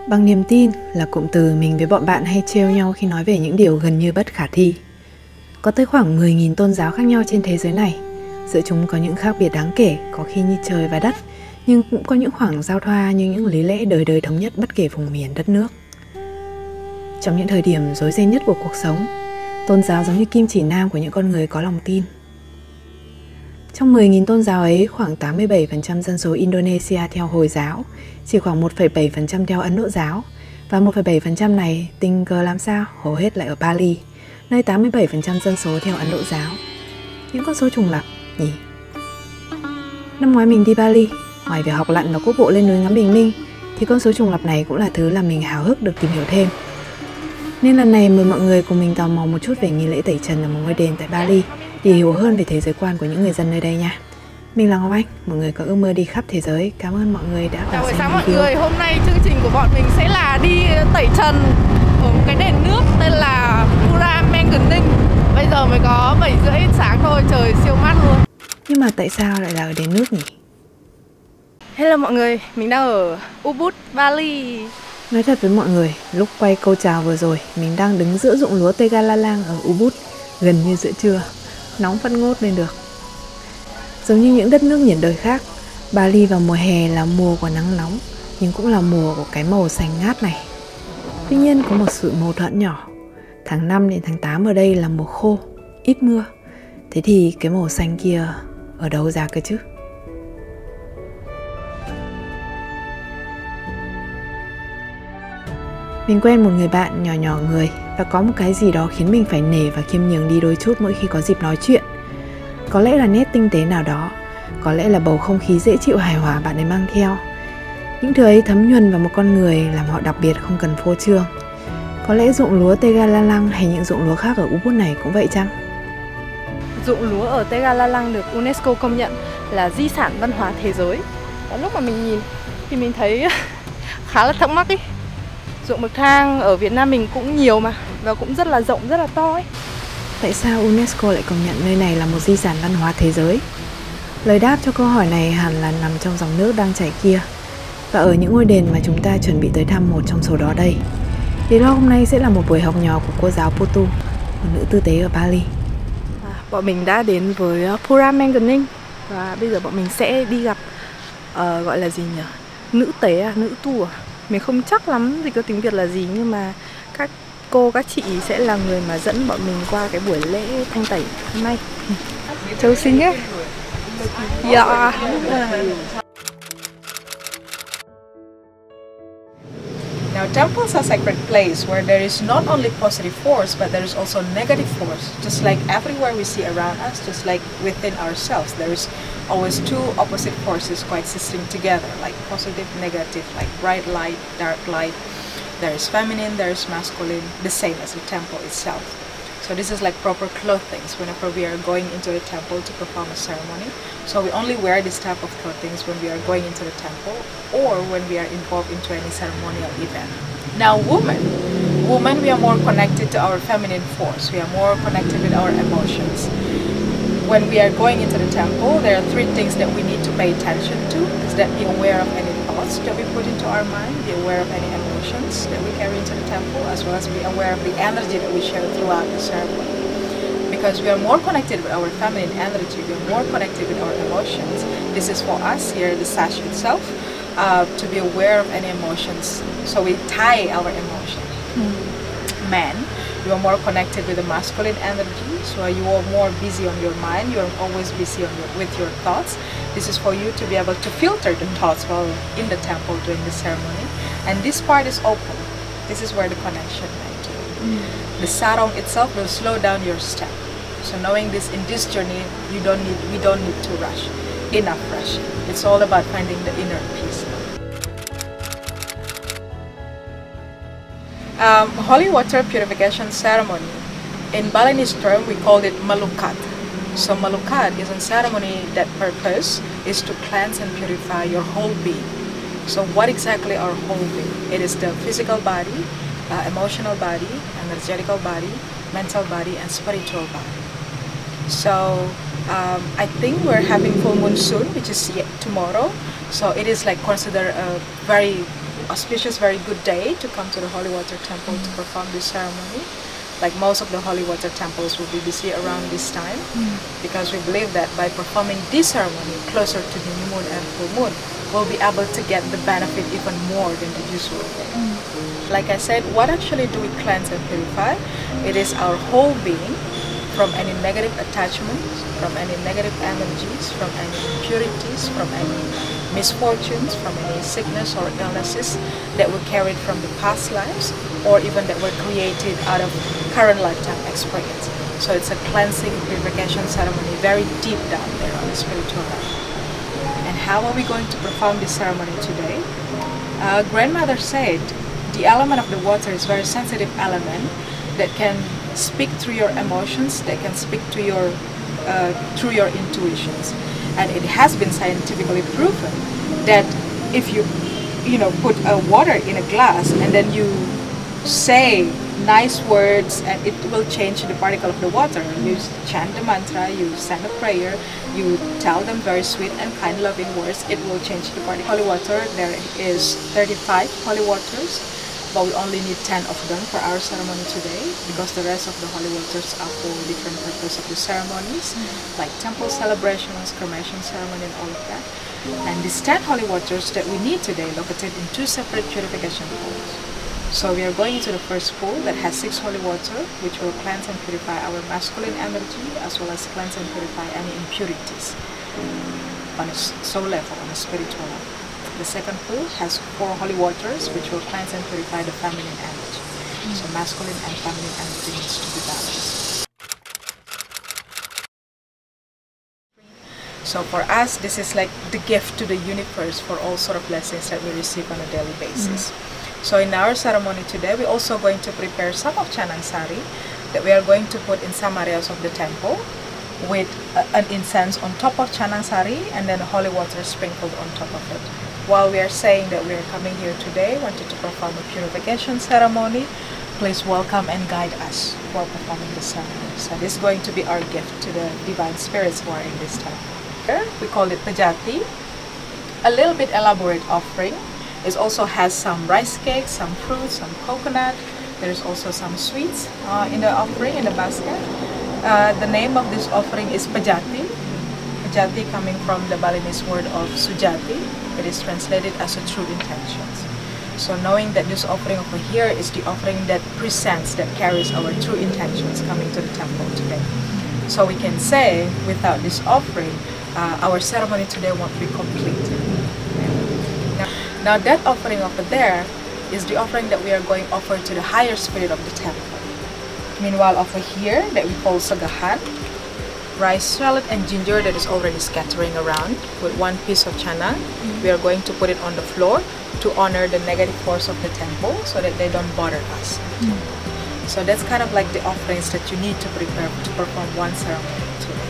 Bằng niềm tin là cụm từ mình với bọn bạn hay trêu nhau khi nói về những điều gần như bất khả thi. Có tới khoảng 10.000 tôn giáo khác nhau trên thế giới này. Giữa chúng có những khác biệt đáng kể, có khi như trời và đất, nhưng cũng có những khoảng giao thoa như những lý lẽ đời đời thống nhất bất kể vùng miền đất nước. Trong những thời điểm rối ren nhất của cuộc sống, tôn giáo giống như kim chỉ nam của những con người có lòng tin. Trong 10.000 tôn giáo ấy, khoảng 87% dân số Indonesia theo Hồi Giáo, chỉ khoảng 1,7% theo Ấn Độ Giáo, và 1,7% này tình cờ làm sao hầu hết lại ở Bali, nơi 87% dân số theo Ấn Độ Giáo. Những con số trùng lặp nhỉ? Năm ngoái mình đi Bali, ngoài việc học lặn và cuốc bộ lên núi ngắm bình minh, thì con số trùng lặp này cũng là thứ làm mình háo hức được tìm hiểu thêm. Nên lần này mời mọi người cùng mình tò mò một chút về nghi lễ tẩy trần ở một ngôi đền tại Bali để hiểu hơn về thế giới quan của những người dân nơi đây nha. Mình là Ngọc Anh, mọi người có ước mơ đi khắp thế giới. Cảm ơn mọi người đã chào buổi sáng mọi người. Hôm nay chương trình của bọn mình sẽ là đi tẩy trần ở một cái đền nước tên là Ninh. Bây giờ mới có 7:30 sáng thôi, trời siêu mát luôn. Nhưng mà tại sao lại là ở đền nước nhỉ? Hello mọi người, mình đang ở Ubud, Bali. Nói thật với mọi người, lúc quay câu chào vừa rồi, mình đang đứng giữa ruộng lúa Tegalalang ở Ubud, gần như giữa trưa, nóng phát ngốt lên được. Giống như những đất nước nhiệt đới khác, Bali vào mùa hè là mùa của nắng nóng, nhưng cũng là mùa của cái màu xanh ngát này. Tuy nhiên có một sự mâu thuẫn nhỏ. Tháng 5 đến tháng 8 ở đây là mùa khô, ít mưa. Thế thì cái màu xanh kia ở đâu ra cơ chứ? Mình quen một người bạn nhỏ nhỏ người và có một cái gì đó khiến mình phải nể và khiêm nhường đi đôi chút mỗi khi có dịp nói chuyện. Có lẽ là nét tinh tế nào đó, có lẽ là bầu không khí dễ chịu hài hòa bạn ấy mang theo. Những thứ ấy thấm nhuần vào một con người làm họ đặc biệt không cần phô trương. Có lẽ ruộng lúa Tegalalang hay những ruộng lúa khác ở Ubud này cũng vậy chăng? Ruộng lúa ở Tegalalang được UNESCO công nhận là di sản văn hóa thế giới. Và lúc mà mình nhìn thì mình thấy khá là thắc mắc ý. Ruộng bậc thang ở Việt Nam mình cũng nhiều mà, và cũng rất là rộng, rất là to ấy. Tại sao UNESCO lại công nhận nơi này là một di sản văn hóa thế giới? Lời đáp cho câu hỏi này hẳn là nằm trong dòng nước đang chảy kia, và ở những ngôi đền mà chúng ta chuẩn bị tới thăm một trong số đó đây. Lý do hôm nay sẽ là một buổi học nhỏ của cô giáo Putu, một nữ tư tế ở Bali. Bọn mình đã đến với Ninh và bây giờ bọn mình sẽ đi gặp gọi là gì nhỉ? Nữ tế à? Nữ tu à? Mình không chắc lắm dịch có tiếng Việt là gì, nhưng mà các cô, các chị sẽ là người mà dẫn bọn mình qua cái buổi lễ thanh tẩy hôm nay. Châu xinh ấy. Yeah. Now, temples are sacred place where there is not only positive force, but there is also negative force. Just like everywhere we see around us, just like within ourselves, there is always two opposite forces coexisting together, like positive, negative, like bright light, dark light. There is feminine, there is masculine, the same as the temple itself. So this is like proper clothings whenever we are going into the temple to perform a ceremony. So we only wear this type of clothings when we are going into the temple or when we are involved into any ceremonial event. Now women we are more connected to our feminine force. We are more connected with our emotions. When we are going into the temple, there are three things that we need to pay attention to. Is that be aware of any thoughts that we put into our mind, be aware of any emotions that we carry into the temple, as well as be aware of the energy that we share throughout the ceremony. Because we are more connected with our feminine energy, we are more connected with our emotions. This is for us here, the sash itself, to be aware of any emotions. So we tie our emotion. Men, you are more connected with the masculine energy, so you are more busy on your mind, you are always busy with your thoughts. This is for you to be able to filter the thoughts while in the temple during the ceremony. And this part is open. This is where the connection made. The sarong itself will slow down your step. So knowing this, in this journey, we don't need to rush. Enough rushing. It's all about finding the inner peace. Holy water purification ceremony. In Balinese term, we call it malukat. So malukat is a ceremony that purpose is to cleanse and purify your whole being. So what exactly our whole being? It is the physical body, emotional body, energetical body, mental body, and spiritual body. So I think we're having full moon soon, which is tomorrow. So it is like considered a very auspicious, very good day to come to the holy water temple to perform this ceremony. Like most of the holy water temples will be busy around this time, because we believe that by performing this ceremony closer to the new moon and full moon, we'll be able to get the benefit even more than the usual day. Like I said, what actually do we cleanse and purify? It is our whole being from any negative attachments, from any negative energies, from any impurities, from any misfortunes, from any sickness or illnesses that were carried from the past lives, or even that were created out of current lifetime experience. So it's a cleansing purification ceremony very deep down there on the spiritual level. And how are we going to perform this ceremony today? Grandmother said the element of the water is a very sensitive element that can speak through your emotions, that can speak to your through your intuitions. And it has been scientifically proven that if you put water in a glass and then you say nice words, and it will change the particle of the water. You chant the mantra, you send a prayer, you tell them very sweet and kind loving words, it will change the particle. Holy water, there is 35 holy waters, but we only need 10 of them for our ceremony today, because the rest of the holy waters are for different purposes of the ceremonies, like temple celebrations, cremation ceremony, and all of that. And these 10 holy waters that we need today located in 2 separate purification pools. So we are going into the first pool that has 6 holy water, which will cleanse and purify our masculine energy, as well as cleanse and purify any impurities on a soul level, on a spiritual level. The second pool has 4 holy waters, which will cleanse and purify the feminine energy. So masculine and feminine energy needs to be balanced. So for us, this is like the gift to the universe for all sort of blessings that we receive on a daily basis. So in our ceremony today, we're also going to prepare some of chanang sari that we are going to put in some areas of the temple, with an incense on top of chanang sari and then holy water sprinkled on top of it. While we are saying that we are coming here today, wanted to perform a purification ceremony, please welcome and guide us while performing the ceremony. So this is going to be our gift to the divine spirits who are in this temple. Here we call it pajati, a little bit elaborate offering. It also has some rice cakes, some fruits, some coconut. There's also some sweets in the offering, in the basket. The name of this offering is pajati. Pajati coming from the Balinese word of sujati. It is translated as a true intentions. So knowing that this offering over here is the offering that presents, that carries our true intentions coming to the temple today. So we can say, without this offering, our ceremony today won't be complete. Now that offering over there is the offering that we are going to offer to the higher spirit of the temple. Meanwhile over here, that we call sagahan, rice, shallot and ginger that is already scattering around with 1 piece of chana. We are going to put it on the floor to honor the negative force of the temple so that they don't bother us. So that's kind of like the offerings that you need to prepare to perform one ceremony today.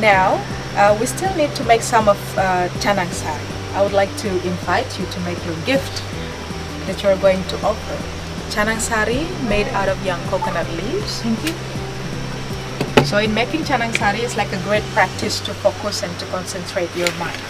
Now, we still need to make some of chanang sari. I would like to invite you to make your gift that you are going to offer. Chanang sari made out of young coconut leaves. Thank you. So in making chanang sari, it's like a great practice to focus and to concentrate your mind.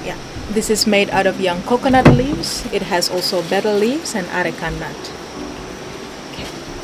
Yeah, this is made out of young coconut leaves. It has also betel leaves and areca nut.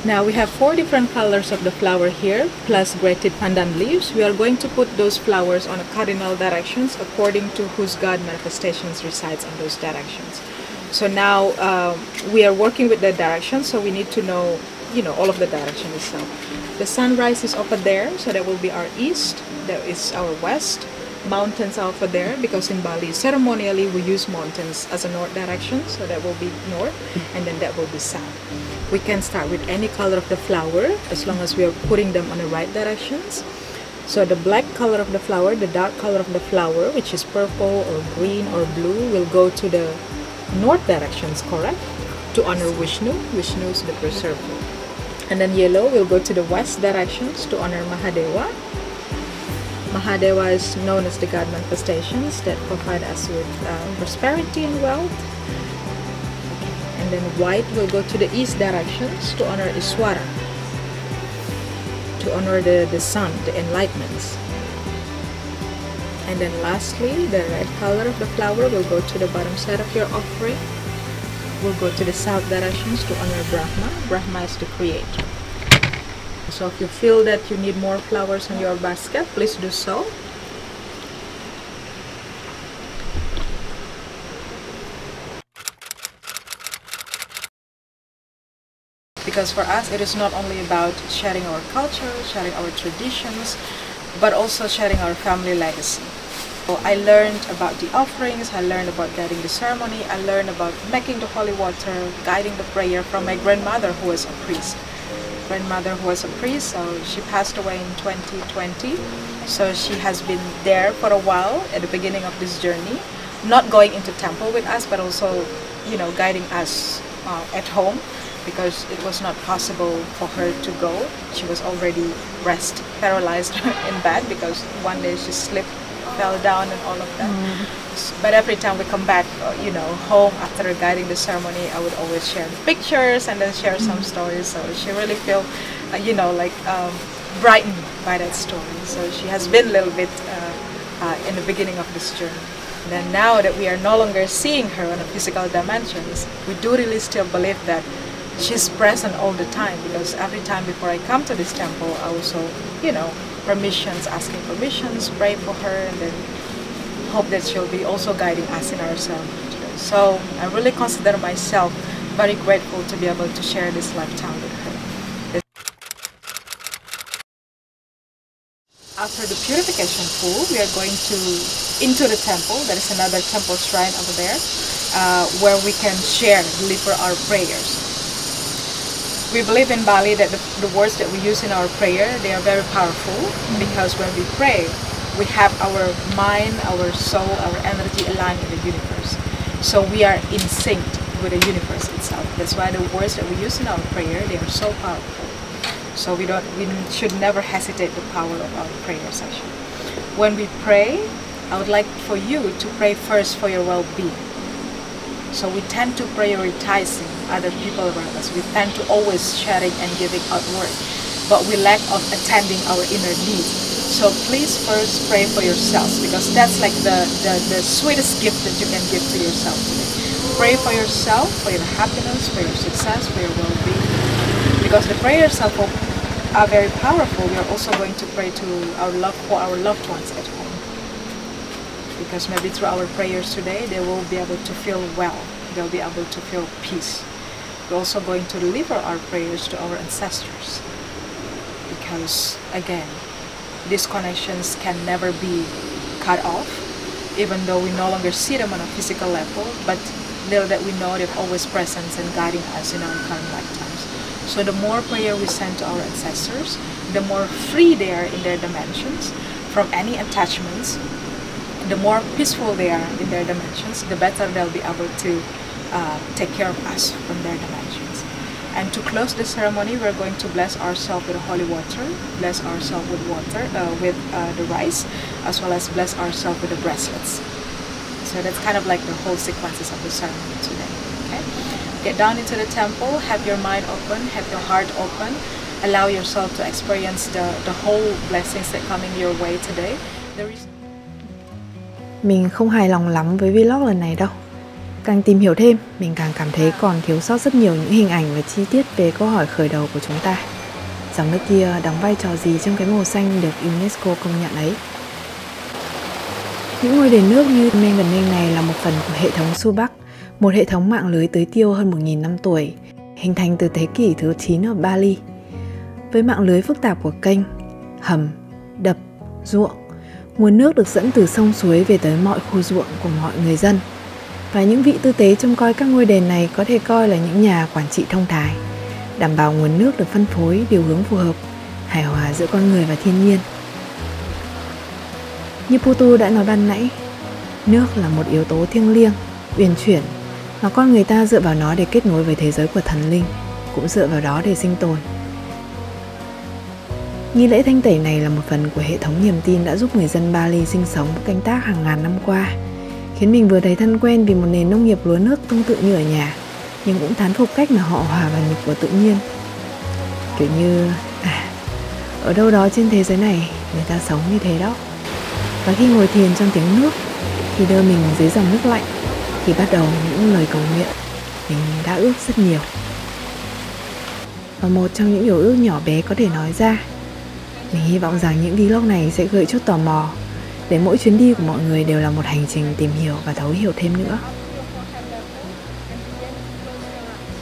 Now we have 4 different colors of the flower here, plus grated pandan leaves. We are going to put those flowers on a cardinal directions according to whose God manifestations resides on those directions. So now we are working with the directions, so we need to know, all of the direction itself. The sunrise is over there, so that will be our east. That is our west. Mountains are over there, because in Bali ceremonially we use mountains as a north direction, so that will be north, and then that will be south. We can start with any color of the flower as long as we are putting them on the right directions. So the black color of the flower, the dark color of the flower, which is purple or green or blue, will go to the north directions, correct? To honor Vishnu. Vishnu is the preserver. And then yellow will go to the west directions to honor Mahadeva. Mahadeva is known as the God manifestations that provide us with prosperity and wealth. And then white will go to the east directions to honor Iswara, to honor the sun, the enlightenments. And then lastly, the red color of the flower will go to the bottom side of your offering. We'll go to the south directions to honor Brahma. Brahma is the creator. So if you feel that you need more flowers in your basket, please do so. Because for us, it is not only about sharing our culture, sharing our traditions, but also sharing our family legacy. So I learned about the offerings, I learned about guiding the ceremony, I learned about making the holy water, guiding the prayer from my grandmother who was a priest. So she passed away in 2020. So she has been there for a while at the beginning of this journey, not going into temple with us, but also, guiding us at home, because it was not possible for her to go. She was already paralyzed in bed, because one day she slipped, fell down and all of that. But every time we come back, home after guiding the ceremony, I would always share the pictures and then share some stories. So she really feel, brightened by that story. So she has been a little bit in the beginning of this journey. And then now that we are no longer seeing her on a physical dimensions, we do really still believe that she's present all the time, because every time before I come to this temple, I also, asking permissions, pray for her, and then hope that she'll be also guiding us in our ceremony today. So I really consider myself very grateful to be able to share this lifetime with her. After the purification pool, we are going into the temple. There is another temple shrine over there, where we can deliver our prayers. We believe in Bali that the words that we use in our prayer, they are very powerful, because when we pray, we have our mind, our soul, our energy aligned with the universe. So we are in sync with the universe itself. That's why the words that we use in our prayer, they are so powerful. So we should never hesitate the power of our prayer session. When we pray, I would like for you to pray first for your well-being. So we tend to prioritizing other people around us. We tend to always sharing and giving outward, but we lack of attending our inner needs. So please first pray for yourselves, because that's like the sweetest gift that you can give to yourself today. Pray for yourself, for your happiness, for your success, for your well-being. Because the prayers are very powerful, we are also going to pray for our loved ones at home. Because maybe through our prayers today, they will be able to feel well. They'll be able to feel peace. We're also going to deliver our prayers to our ancestors. Because, again, these connections can never be cut off, even though we no longer see them on a physical level, but little that we know they're always present and guiding us in our current lifetimes. So the more prayer we send to our ancestors, the more free they are in their dimensions from any attachments, the more peaceful they are in their dimensions, the better they'll be able to take care of us from their dimensions. And to close the ceremony, we're going to bless ourselves with the holy water, bless ourselves with the rice, as well as bless ourselves with the bracelets. So that's kind of like the whole sequences of the ceremony today. Okay? Get down into the temple, have your mind open, have your heart open, allow yourself to experience the whole blessings that coming your way today. Mình không hài lòng lắm với vlog lần này đâu. Càng tìm hiểu thêm, mình càng cảm thấy còn thiếu sót rất nhiều những hình ảnh và chi tiết về câu hỏi khởi đầu của chúng ta. Dòng nước kia đóng vai trò gì trong cái màu xanh được UNESCO công nhận ấy? Những ngôi đền nước như Mengening này là một phần của hệ thống Subak, một hệ thống mạng lưới tưới tiêu hơn 1.000 năm tuổi, hình thành từ thế kỷ thứ 9 ở Bali. Với mạng lưới phức tạp của kênh, hầm, đập, ruộng, nguồn nước được dẫn từ sông suối về tới mọi khu ruộng của mọi người dân. Và những vị tư tế trông coi các ngôi đền này có thể coi là những nhà quản trị thông thái, đảm bảo nguồn nước được phân phối điều hướng phù hợp, hài hòa giữa con người và thiên nhiên. Như Putu đã nói ban nãy, nước là một yếu tố thiêng liêng, uyển chuyển, mà con người ta dựa vào nó để kết nối với thế giới của thần linh, cũng dựa vào đó để sinh tồn. Nghi lễ thanh tẩy này là một phần của hệ thống niềm tin đã giúp người dân Bali sinh sống và canh tác hàng ngàn năm qua, khiến mình vừa thấy thân quen vì một nền nông nghiệp lúa nước tương tự như ở nhà, nhưng cũng thán phục cách mà họ hòa vào nhịp của tự nhiên. Kiểu như, ở đâu đó trên thế giới này, người ta sống như thế đó. Và khi ngồi thiền trong tiếng nước, khi đưa mình dưới dòng nước lạnh, khi bắt đầu những lời cầu nguyện, mình đã ước rất nhiều. Và một trong những điều ước nhỏ bé có thể nói ra, mình hy vọng rằng những vlog này sẽ gợi chút tò mò, để mỗi chuyến đi của mọi người đều là một hành trình tìm hiểu và thấu hiểu thêm nữa.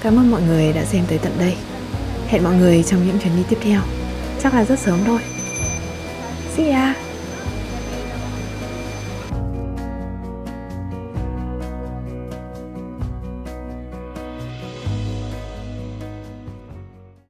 Cảm ơn mọi người đã xem tới tận đây. Hẹn mọi người trong những chuyến đi tiếp theo, chắc là rất sớm thôi. See ya!